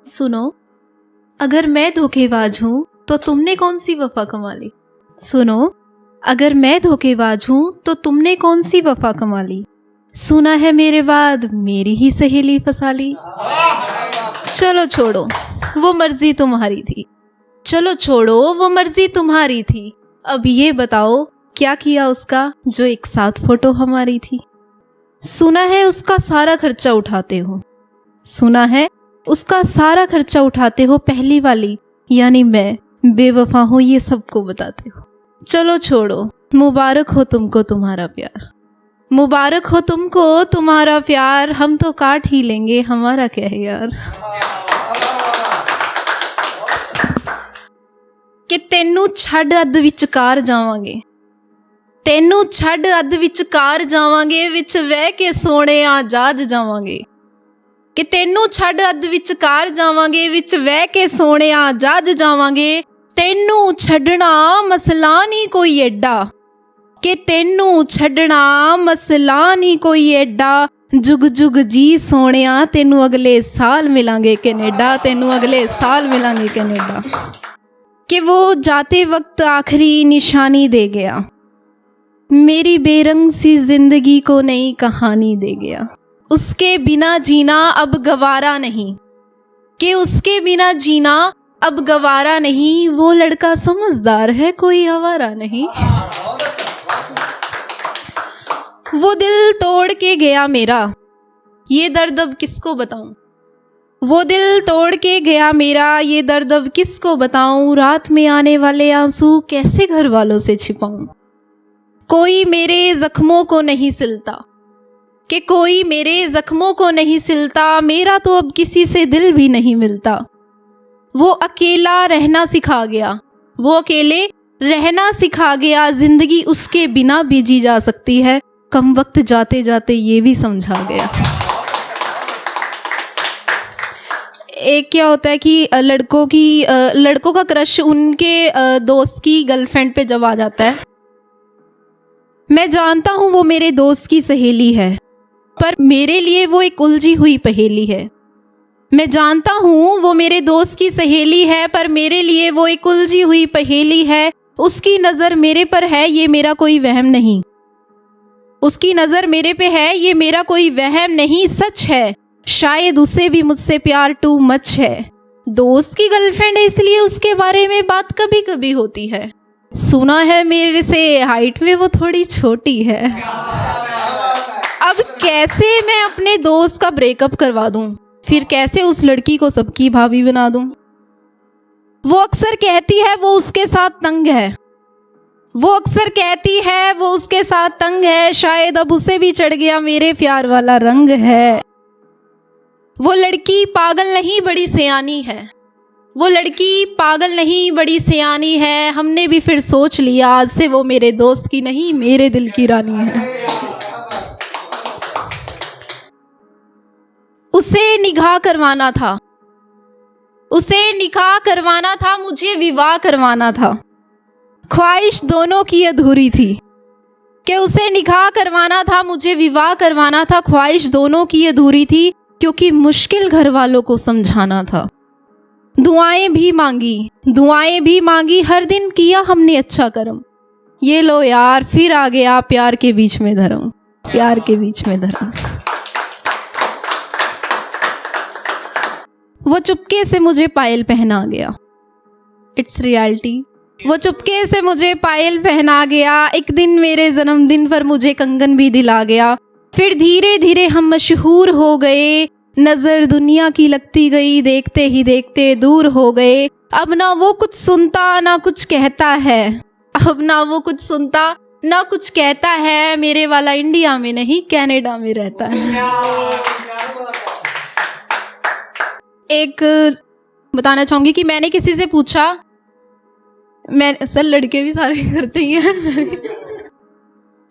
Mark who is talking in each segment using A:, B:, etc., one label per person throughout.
A: सुनो, अगर मैं धोखेबाज हूँ तो तुमने कौन सी वफा कमा ली। सुनो, अगर मैं धोखेबाज हूँ तो तुमने कौन सी वफा कमा ली। सुना है मेरे बाद मेरी ही सहेली फंसा ली। चलो छोड़ो, वो मर्जी तुम्हारी थी। चलो छोड़ो, वो मर्जी तुम्हारी थी। अब ये बताओ क्या किया उसका जो एक साथ फोटो हमारी थी। सुना है उसका सारा खर्चा उठाते हो। सुना है उसका सारा खर्चा उठाते हो। पहली वाली यानी मैं बेवफा हूँ ये सबको बताते हो। चलो छोड़ो, मुबारक हो तुमको तुम्हारा प्यार। मुबारक हो तुमको तुम्हारा प्यार। हम तो काट ही लेंगे, हमारा क्या है यार। कि तेनू छड़ अद विचकार जावांगे। तेनू छड़ अद विचकार जावांगे। विच वह के सोने आ जाज जावांगे। कि तेनू छड़ अद विचकार जावांगे। विच वह के सोने आ जाज जावांगे। तेनू छड़ना मसला नहीं कोई एडा। कि तेनू छड़ना मसला नहीं कोई एडा। जुग जुग जी सोनिया तेनू अगले साल मिलांगे कनेडा। तेनू अगले साल मिलांगे कनेडा। कि वो जाते वक्त आखिरी निशानी दे गया। मेरी बेरंग सी जिंदगी को नई कहानी दे गया। उसके बिना जीना अब गवारा नहीं। कि उसके बिना जीना अब गवारा नहीं। वो लड़का समझदार है, कोई आवारा नहीं। वो दिल तोड़ के गया मेरा, ये दर्द अब किसको बताऊं। वो दिल तोड़ के गया मेरा, ये दर्द अब किसको बताऊं। रात में आने वाले आंसू कैसे घर वालों से छिपाऊं। कोई मेरे जख्मों को नहीं सिलता। कि कोई मेरे जख्मों को नहीं सिलता। मेरा तो अब किसी से दिल भी नहीं मिलता। वो अकेला रहना सिखा गया। वो अकेले रहना सिखा गया। जिंदगी उसके बिना भी जी जा सकती है। कम वक्त जाते जाते ये भी समझा गया। एक क्या होता है कि लड़कों का क्रश उनके दोस्त की गर्लफ्रेंड पे जब आ जाता है। मैं जानता हूँ वो मेरे दोस्त की सहेली है, पर मेरे लिए वो एक उलझी हुई पहेली है। मैं जानता हूँ वो मेरे दोस्त की सहेली है, पर मेरे लिए वो एक उलझी हुई पहेली है। उसकी नज़र मेरे पर है, ये मेरा कोई वहम नहीं। उसकी नज़र मेरे पे है, ये मेरा कोई वहम नहीं। सच है, शायद उसे भी मुझसे प्यार टू मच है। दोस्त की गर्लफ्रेंड है इसलिए उसके बारे में बात कभी कभी होती है। सुना है मेरे से हाइट में वो थोड़ी छोटी है। अब कैसे मैं अपने दोस्त का ब्रेकअप करवा दूं, फिर कैसे उस लड़की को सबकी भाभी बना दूं। वो अक्सर कहती है वो उसके साथ तंग है। वो अक्सर कहती है वो उसके साथ तंग है। शायद अब उसे भी चढ़ गया मेरे प्यार वाला रंग है। वो लड़की पागल नहीं बड़ी सयानी है। वो लड़की पागल नहीं बड़ी सयानी है। हमने भी फिर सोच लिया आज से वो मेरे दोस्त की नहीं मेरे दिल की रानी है। उसे निकाह करवाना था। उसे निकाह करवाना था, मुझे विवाह करवाना था। ख्वाहिश दोनों की अधूरी थी। कि उसे निकाह करवाना था, मुझे विवाह करवाना था। ख्वाहिश दोनों की अधूरी थी, क्योंकि मुश्किल घर वालों को समझाना था। दुआएं भी मांगी, हर दिन किया हमने अच्छा कर्म। ये लो यार फिर आ गया प्यार के बीच में धर्म। प्यार के बीच में धर्म। वो चुपके से मुझे पायल पहना गया। It's reality. वो चुपके से मुझे पायल पहना गया। एक दिन मेरे जन्मदिन पर मुझे कंगन भी दिला गया। फिर धीरे धीरे हम मशहूर हो गए। नजर दुनिया की लगती गई, देखते ही देखते दूर हो गए। अब ना वो कुछ सुनता ना कुछ कहता है। अब ना वो कुछ सुनता ना कुछ कहता है। मेरे वाला इंडिया में नहीं कनाडा में रहता है। एक बताना चाहूंगी कि मैंने किसी से पूछा, सर लड़के भी सारे करते ही हैं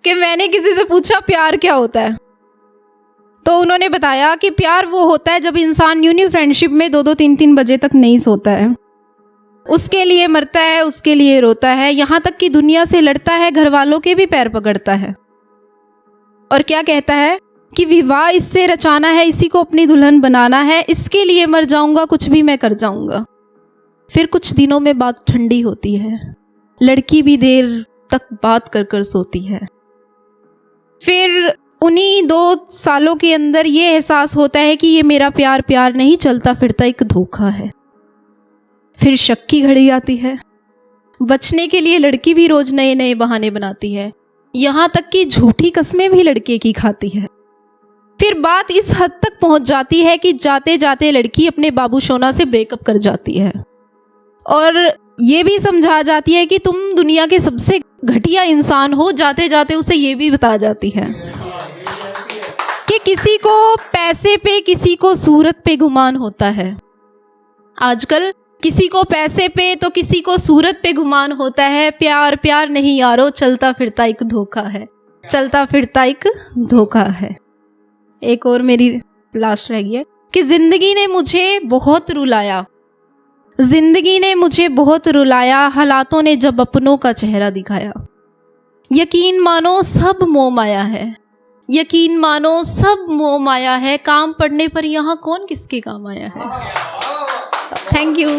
A: कि मैंने किसी से पूछा प्यार क्या होता है, तो उन्होंने बताया कि प्यार वो होता है जब इंसान न्यू फ्रेंडशिप में 2-2 3-3 बजे तक नहीं सोता है। उसके लिए मरता है, उसके लिए रोता है, यहाँ तक कि दुनिया से लड़ता है, घर वालों के भी पैर पकड़ता है। और क्या कहता है कि विवाह इससे रचाना है, इसी को अपनी दुल्हन बनाना है, इसके लिए मर जाऊंगा, कुछ भी मैं कर जाऊंगा। फिर कुछ दिनों में बात ठंडी होती है, लड़की भी देर तक बात कर कर सोती है। फिर उन्हीं 2 सालों के अंदर ये एहसास होता है कि ये मेरा प्यार प्यार नहीं, चलता फिरता एक धोखा है। फिर शक की घड़ी आती है। बचने के लिए लड़की भी रोज नए नए बहाने बनाती है, यहाँ तक कि झूठी कस्में भी लड़के की खाती है। फिर बात इस हद तक पहुंच जाती है कि जाते जाते लड़की अपने बाबू सोना से ब्रेकअप कर जाती है और ये भी समझा जाती है कि तुम दुनिया के सबसे घटिया इंसान हो। जाते जाते उसे ये भी बता जाती है कि किसी को पैसे पे, किसी को सूरत पे गुमान होता है। आजकल किसी को पैसे पे तो किसी को सूरत पे गुमान होता है। प्यार प्यार नहीं यारो, चलता फिरता एक धोखा है, चलता फिरता एक धोखा है। एक और मेरी लास्ट रह गई है कि जिंदगी ने मुझे बहुत रुलाया, जिंदगी ने मुझे बहुत रुलाया, हालातों ने जब अपनों का चेहरा दिखाया। यकीन मानो सब मोह माया है, यकीन मानो सब मोह माया है, काम पड़ने पर यहाँ कौन किसके काम आया है। Thank you.